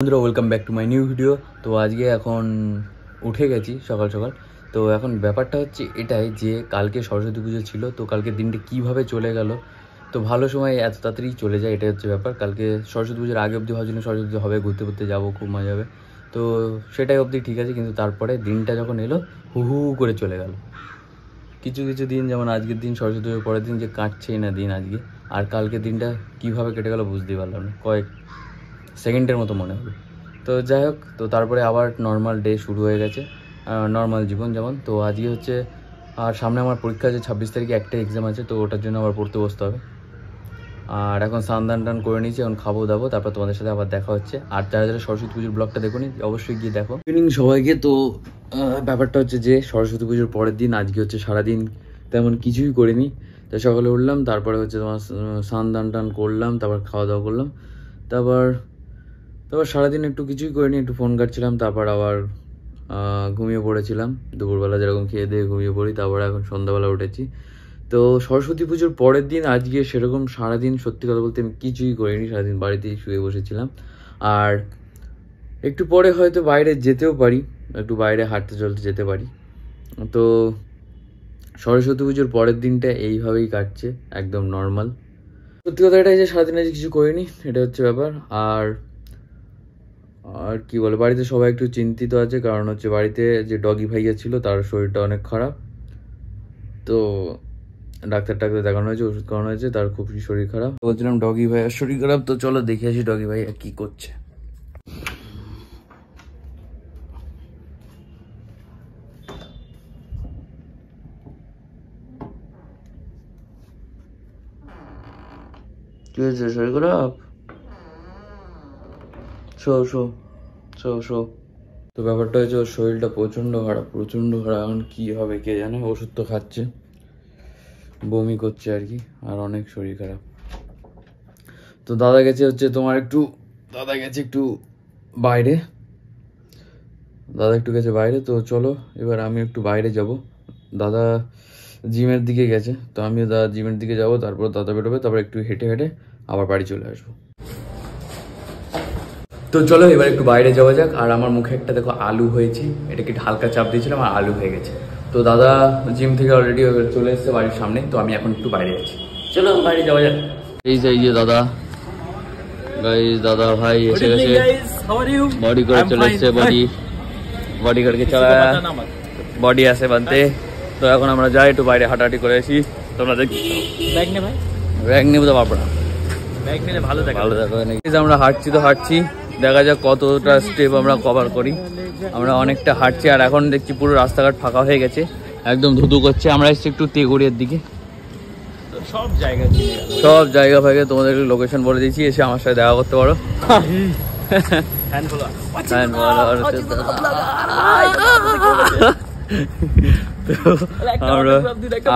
বন্ধুরা welcome back to my new video. তো আজকে এখন উঠে গেছি সকাল সকাল। তো এখন ব্যাপারটা হচ্ছে এটাই যে কালকে সরস্বতী পুজো ছিল, তো কালকে দিনটা কীভাবে চলে গেল, তো ভালো সময় এত তাড়াতাড়ি চলে যায়, এটাই হচ্ছে ব্যাপার। কালকে সরস্বতী পুজোর আগে অবধি ভাবছিলাম সরস্বতী পুজো হবে, ঘুরতে ঘুরতে যাবো, খুব মজা হবে, তো সেটাই অবধি ঠিক আছে। কিন্তু তারপরে দিনটা যখন এলো হু হু করে চলে গেল। কিছু কিছু দিন যেমন আজকের দিন, সরস্বতী পুজোর পরের দিন যে কাটছেই না দিন আজকে, আর কালকে দিনটা কীভাবে কেটে গেল বুঝতেই পারলাম না, কয়েক সেকেন্ডের মতো মনে হবে। তো যাই হোক, তো তারপরে আবার নর্মাল ডে শুরু হয়ে গেছে, নর্মাল জীবন যেমন। তো আজকে হচ্ছে আর সামনে আমার পরীক্ষা আছে 26 তারিখে, একটা এক্সাম আছে, তো ওটার জন্য আবার পড়তে বসতে হবে। আর এখন স্নান টান করে নিয়েছি, এখন খাবো দাবো, তারপর তোমাদের সাথে আবার দেখা হচ্ছে। আর যারা যারা সরস্বতী পুজোর ব্লগটা দেখো নি অবশ্যই গিয়ে দেখো। ইভিনিং সবাইকে। তো ব্যাপারটা হচ্ছে যে সরস্বতী পুজোর পরের দিন আজকে হচ্ছে সারাদিন তেমন কিছুই করিনি। তো সকালে উঠলাম, তারপরে হচ্ছে তোমার স্নান টান করলাম, তারপর খাওয়া দাওয়া করলাম, তারপর সারাদিন একটু কিছুই করিনি, একটু ফোন কাটছিলাম, তারপর আবার ঘুমিয়ে পড়েছিলাম। দুপুরবেলা যেরকম খেয়ে দিয়ে ঘুমিয়ে পড়ি, তারপরে এখন সন্ধ্যাবেলা উঠেছি। তো সরস্বতী পুজোর পরের দিন আজকে সেরকম সারাদিন সত্যি কথা বলতে আমি কিছুই করিনি, সারাদিন বাড়িতেই শুয়ে বসেছিলাম। আর একটু পরে হয়তো বাইরে যেতেও পারি, একটু বাইরে হাঁটতে চলতে যেতে পারি। তো সরস্বতী পুজোর পরের দিনটা এইভাবেই কাটছে, একদম নর্মাল। সত্যি কথা এটাই যে সারাদিন আজ কিছু করিনি, এটা হচ্ছে ব্যাপার। আর কি বলে, বাড়িতে সবাই একটু চিন্তিত আছে, কারণ হচ্ছে বাড়িতে যে ডগি ভাইয়া ছিল তার শরীরটা অনেক খারাপ। তো ডাক্তারটাকে দেখানো হয়েছে, ওষুধ খাওয়ানো হয়েছে, তার খুব শরীর খারাপ। বলছিলাম ডগি ভাইয়ার শরীর খারাপ, তো চলো দেখে আসি ডগি ভাইয়া কি করছে। কি হয়েছে, শরীর খারাপ? Show show show show. তো ব্যাপারটা হচ্ছে ওর শরীরটা প্রচণ্ড খারাপ, প্রচণ্ড খারাপ। এখন কী হবে কে জানে, ওষুধ তো খাচ্ছে, বমি করছে আর কি, আর অনেক শরীর খারাপ। তো দাদা গেছে হচ্ছে তোমার একটু, দাদা গেছে একটু বাইরে, দাদা একটু গেছে বাইরে। তো চলো এবার আমি একটু বাইরে যাব। দাদা জিমের দিকে গেছে, তো আমিও দাদা জিমের দিকে যাব, তারপর দাদা বেরোবে, তারপর একটু হেঁটে হেঁটে আবার বাড়ি চলে আসবো। তো চলো এবার একটু বাইরে যাওয়া যাক। আর আমার মুখে একটা দেখো আলু হয়েছে, এটাকে হালকা চাপ দিয়েছিলাম আর আলু হয়ে গেছে। তো দাদা জিম থেকে অলরেডি চলে এসেছে বাড়ির সামনে, তো আমি এখন একটু বাইরে যাচ্ছি, চলো বাইরে যাওয়া যাক। এই যে দাদা, দাদা ভাই এসে গেছে, বডি করে চলে এসছে, বডি করকে চলা, বডি আছে বানতে। তো এখন আমরা যাই একটু বাইরে হাঁটাহাঁটি করে আসি। তোমরা দেখি ব্যাগ নেবো তো পারবো না, ভালো দেখো নাকি। আমরা হাঁটছি তো হাঁটছি, দেখা যাক কতটা স্টেপ আমরা কভার করি। আমরা অনেকটা হাঁটছি, আর এখন দেখছি পুরো রাস্তাঘাট ফাঁকা হয়ে গেছে, একদম ধুধু করছে। আমরা এসছি একটু তেগুড়িয়ার দিকে, সব জায়গা ফাঁকে তোমাদের লোকেশন বলে দিচ্ছি, এসে আমার সাথে দেখা করতে পারো।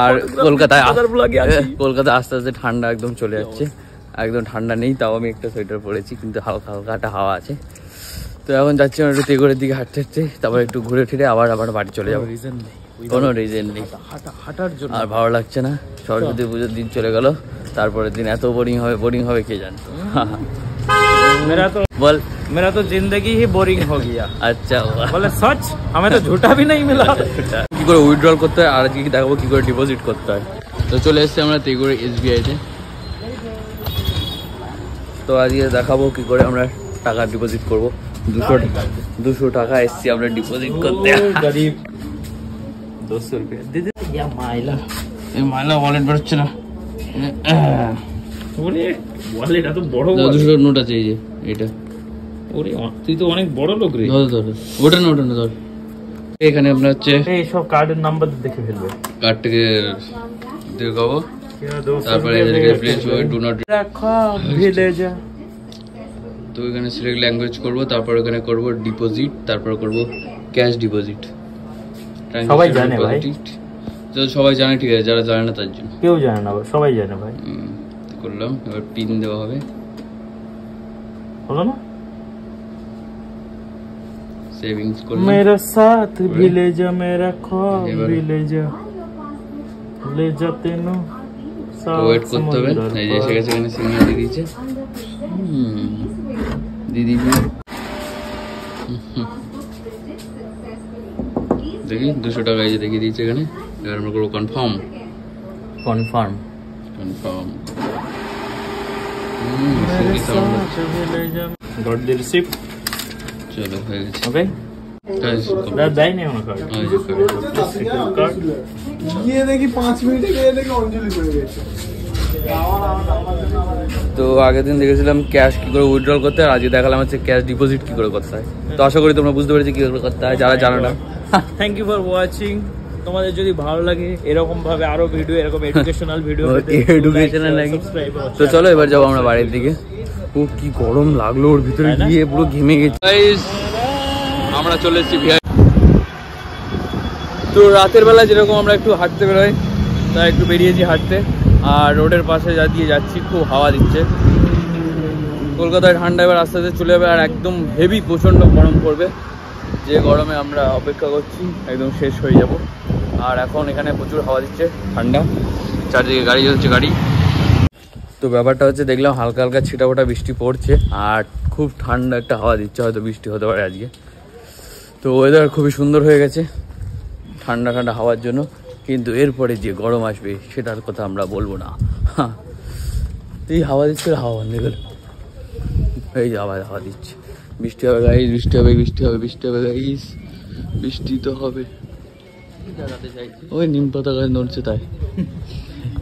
আর কলকাতায় আস্তে আস্তে ঠান্ডা একদম চলে যাচ্ছে, একদম ঠান্ডা নেই, তাও আমি একটা সোয়েটার পরেছি, কিন্তু হালকা হালকা একটা হাওয়া আছে। তো এখন যাচ্ছি আমরা একটু তেগুড়ের দিকে হাঁটতে হাঁটতে, তারপর একটু ঘুরে ফিরে আবার বাড়ি চলে যাবো। কোনো রিজন নেই, হাঁটার জন্য আর ভালো লাগছে না। সরস্বতী পুজোর দিন চলে গেল, তারপরের দিন এত বোরিং হবে কে জানতো। বল मेरा तो जिंदगी ही बोरिंग हो गया। আচ্ছা बोले सच, हमें तो झूठा भी नहीं मिला। কি করে উইথড্রল করতে হয় আর আজকে দেখাবো কি করে ডিপোজিট করতে হয়। তো চলে এসেছি আমরা তেগুড়ে SBI-তে, তো আজকে দেখাবো কি করে আমরা টাকা ডিপোজিট করবো। 200 টাকা এসছি আমরা ডিপোজিট করতে। गरीब 200 रुपया दे दे। या माइला, এই মাইলা ওয়ালেট বেরোচ্ছে না, ওরে ওয়ালেট এত বড় 200 নোট আছে এই যে এটা। ওরে তুই তো অনেক বড় লোক রে। ধর ওটা না ধর। এখানে আপনার হচ্ছে এই সব কার্ডের নাম্বার দেখে ফেলবে, কার্ডটাকে দেখাবো, তারপরে প্লিজ ডু নট রাখো ভিলেজে। তো এখানে সিলেক্ট ল্যাঙ্গুয়েজ করব, তারপর এখানে করব ডিপোজিট, তারপর করব ক্যাশ ডিপোজিট। সবাই জানে ভাই, তো সবাই জানে, ঠিক আছে, যারা জানে না তার জন্য। কেউ জানে না, সবাই জানে ভাই। করলাম, এবার পিন দেওয়া হবে, হলো না? সেভিংস করলাম। मेरा साथ ভিলেজ मेरा ख्वाब ভিলেজ ले जाते नो। ওয়েট করতে হবে, এই যে এসে গেছে, এখানে সিগন্যাল দিয়ে দিয়েছে। দিদি দেখি 200 টাকা এই যে দেখিয়ে দিয়েছে এখানে। এবার আমরা করবো কনফার্ম। কনফার্ম গট দি রিসিপ্ট। চলো হয়ে গেছে। ওকে দেয় না আমার কার্ড। গিয়ে দেখি 5 মিনিটে গিয়ে দেখি অঞ্জলি করে গেছে। তো আগের দিন দেখেছিলাম ক্যাশ কি করে উইথড্রল করতে হয়, আর আজকে দেখালাম হচ্ছে ক্যাশ ডিপোজিট কি করে করতে হয়। তো আশা করি তোমরা বুঝতে পেরেছি কি করে করতে হয়, যারা জানো না। Thank you for watching. তোমাদের যদি ভালো লাগে এরকম ভাবে আরো ভিডিও, এরকম এডুকেশনাল ভিডিও এডুকেশনাল লাগে। তো চলো এবার যাবো আমরা বাড়ির দিকে। ও কি গরম লাগলো, ওর ভিতরে গিয়ে পুরো ঘেমে গেছি। আমরা চলে এসেছি ভিআই। তো রাতের বেলা যেরকম আমরা একটু হাঁটতে বেরোই, তাই একটু বেরিয়েছি হাঁটতে। আর রোডের পাশে যা দিয়ে যাচ্ছি, খুব হাওয়া দিচ্ছে। কলকাতায় ঠান্ডা এবার আস্তে আস্তে চলে যাবে, আর একদম হেভি প্রচণ্ড গরম পড়বে। যে গরমে আমরা অপেক্ষা করছি একদম শেষ হয়ে যাব। আর এখন এখানে প্রচুর হাওয়া দিচ্ছে, ঠান্ডা, চারদিকে গাড়ি চলছে গাড়ি। তো ব্যাপারটা হচ্ছে দেখলাম হালকা হালকা ছিটাফোটা বৃষ্টি পড়ছে, আর খুব ঠান্ডা একটা হাওয়া দিচ্ছে, হয়তো বৃষ্টি হতে পারে আজকে। তো ওয়েদার খুবই সুন্দর হয়ে গেছে ঠান্ডা ঠান্ডা হাওয়ার জন্য। কিন্তু এরপরে যে গরম আসবে সেটার কথা আমরা বলবো না। এই হাওয়া দিচ্ছে, হাওয়া বন্ধ গেল। এই যে আবার হাওয়া দিচ্ছে, বৃষ্টি হবে গাইস, বৃষ্টি হবে, বৃষ্টি হবে, বৃষ্টি হবে গাইস, বৃষ্টি তো হবে। ওই নিম পাতা গাছ নড়ছে তাই।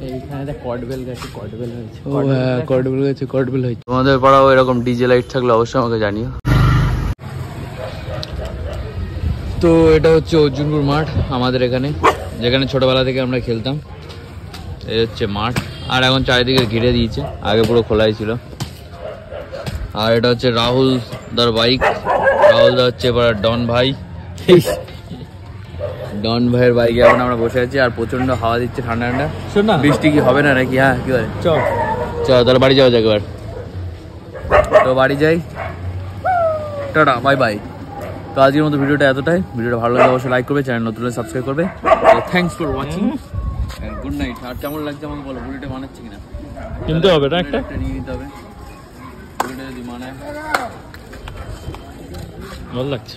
এইখানে কটবেল গাছে কটবেল হয়েছে। ও হ্যাঁ, কটবেল গাছে কটবেল হয়েছে। তোমাদের পাড়াও এরকম ডিজে লাইট থাকলে অবশ্যই আমাকে জানিও। তো এটা হচ্ছে অর্জুনপুর মাঠ আমাদের এখানে, যেখানে ছোটবেলা থেকে আমরা খেলতাম। এই হচ্ছে মাঠ, আর এখন চারিদিকে ঘিরে দিয়েছে, আগে পুরো খোলাই ছিল। আর এটা হচ্ছে রাহুল দার বাইক। রাহুল দা হচ্ছে এবার ডন ভাই। ডন ভাইয়ের বাইকে এখন আমরা বসে আছি, আর প্রচন্ড হাওয়া দিচ্ছে, ঠান্ডা ঠান্ডা। শোন না, বৃষ্টি কি হবে না নাকি? হ্যাঁ, কি বলে? চল চল তাহলে বাড়ি যাওয়া যাক এবার। তো বাড়ি যাই, টাটা, বাই বাই। তো আজকের মতো ভিডিওটা এতটাই। ভিডিওটা ভালো লাগলে অবশ্যই লাইক করবে, চ্যানেল নতুন সাবস্ক্রাইব করবে। Thanks for watching, good night. আর কেমন লাগছে আমাকে বলো, ভিডিওটা বানাচ্ছে কিনা? কিনতে হবে না একটা নিয়ে নিতে হবে, ভিডিওটা যদি মানায়। ভালো লাগছে।